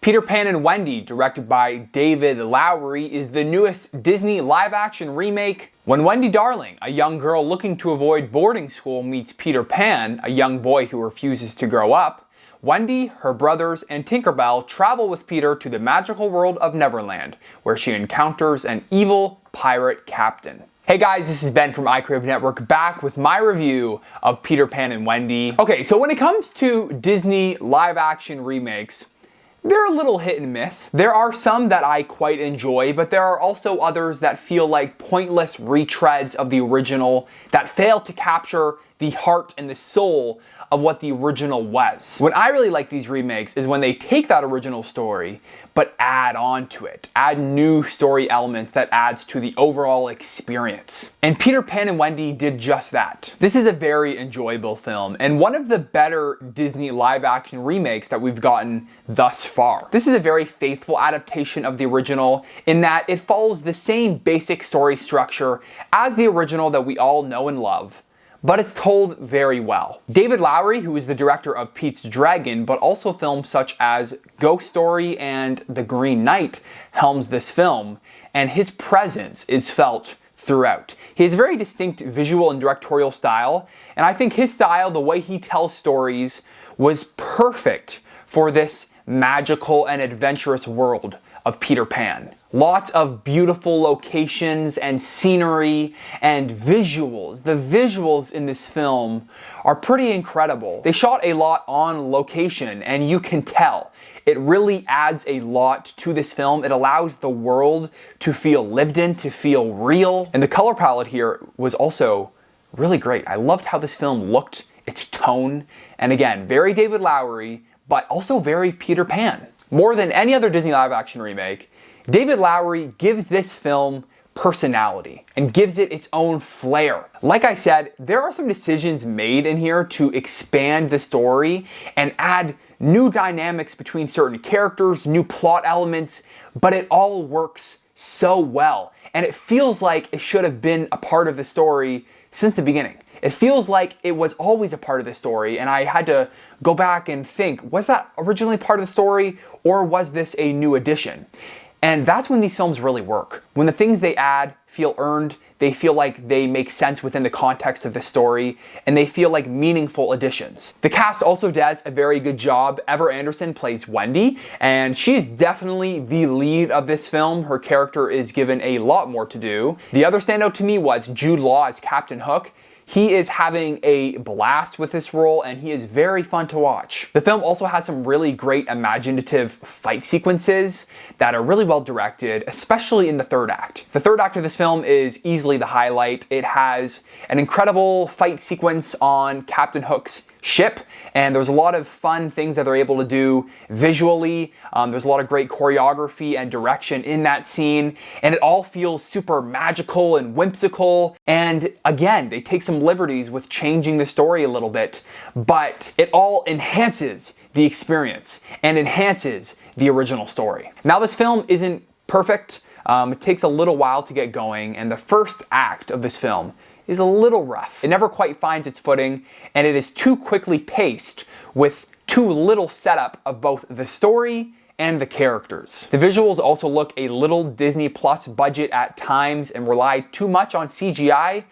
Peter Pan and Wendy, directed by David Lowery, is the newest Disney live-action remake. When Wendy Darling, a young girl looking to avoid boarding school, meets Peter Pan, a young boy who refuses to grow up, Wendy, her brothers, and Tinkerbell travel with Peter to the magical world of Neverland, where she encounters an evil pirate captain. Hey guys, this is Ben from iCrave Network, back with my review of Peter Pan and Wendy. Okay, so when it comes to Disney live-action remakes, they're a little hit and miss. There are some that I quite enjoy, but there are also others that feel like pointless retreads of the original that fail to capture the heart and the soul of what the original was. What I really like these remakes is when they take that original story, but add on to it. Add new story elements that adds to the overall experience. And Peter Pan and Wendy did just that. This is a very enjoyable film, and one of the better Disney live-action remakes that we've gotten thus far. This is a very faithful adaptation of the original in that it follows the same basic story structure as the original that we all know and love, but it's told very well. David Lowery, who is the director of Pete's Dragon, but also films such as Ghost Story and The Green Knight, helms this film, and his presence is felt throughout. He has a very distinct visual and directorial style, and I think his style, the way he tells stories, was perfect for this magical and adventurous world of Peter Pan. Lots of beautiful locations and scenery and visuals. The visuals in this film are pretty incredible. They shot a lot on location, and you can tell. It really adds a lot to this film. It allows the world to feel lived in, to feel real. And the color palette here was also really great. I loved how this film looked, its tone, and again, very David Lowery, but also very Peter Pan. More than any other Disney live-action remake, David Lowery gives this film personality and gives it its own flair. Like I said, there are some decisions made in here to expand the story and add new dynamics between certain characters, new plot elements, but it all works so well. And it feels like it should have been a part of the story since the beginning. It feels like it was always a part of the story, and I had to go back and think, was that originally part of the story, or was this a new addition? And that's when these films really work. When the things they add feel earned, they feel like they make sense within the context of the story, and they feel like meaningful additions. The cast also does a very good job. Ever Anderson plays Wendy, and she's definitely the lead of this film. Her character is given a lot more to do. The other standout to me was Jude Law as Captain Hook. He is having a blast with this role, and he is very fun to watch. The film also has some really great imaginative fight sequences that are really well directed, especially in the third act. The third act of this film is easily the highlight. It has an incredible fight sequence on Captain Hook's ship, and there's a lot of fun things that they're able to do visually. There's a lot of great choreography and direction in that scene, and it all feels super magical and whimsical. And again, they take some liberties with changing the story a little bit, but it all enhances the experience and enhances the original story. Now, this film isn't perfect. It takes a little while to get going, and the first act of this film is a little rough. It never quite finds its footing, and it is too quickly paced with too little setup of both the story and the characters. The visuals also look a little Disney Plus budget at times and rely too much on CGI.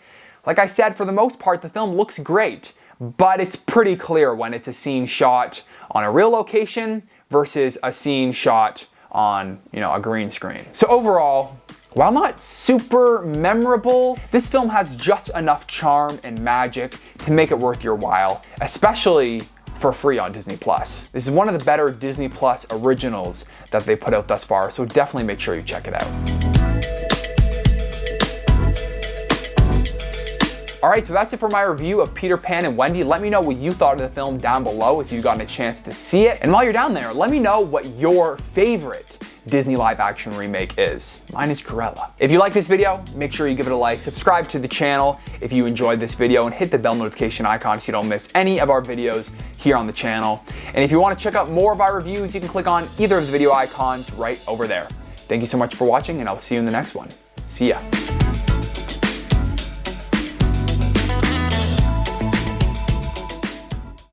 Like I said, for the most part, the film looks great, but it's pretty clear when it's a scene shot on a real location versus a scene shot on, a green screen. So overall, while not super memorable, this film has just enough charm and magic to make it worth your while, especially for free on Disney Plus. This is one of the better Disney Plus originals that they put out thus far, so definitely make sure you check it out. Alright, so that's it for my review of Peter Pan and Wendy. Let me know what you thought of the film down below if you've gotten a chance to see it. And while you're down there, let me know what your favorite Disney live action remake is. Mine is Cruella. If you like this video, make sure you give it a like, subscribe to the channel if you enjoyed this video, and hit the bell notification icon so you don't miss any of our videos here on the channel. And if you want to check out more of our reviews, you can click on either of the video icons right over there. Thank you so much for watching, and I'll see you in the next one. See ya.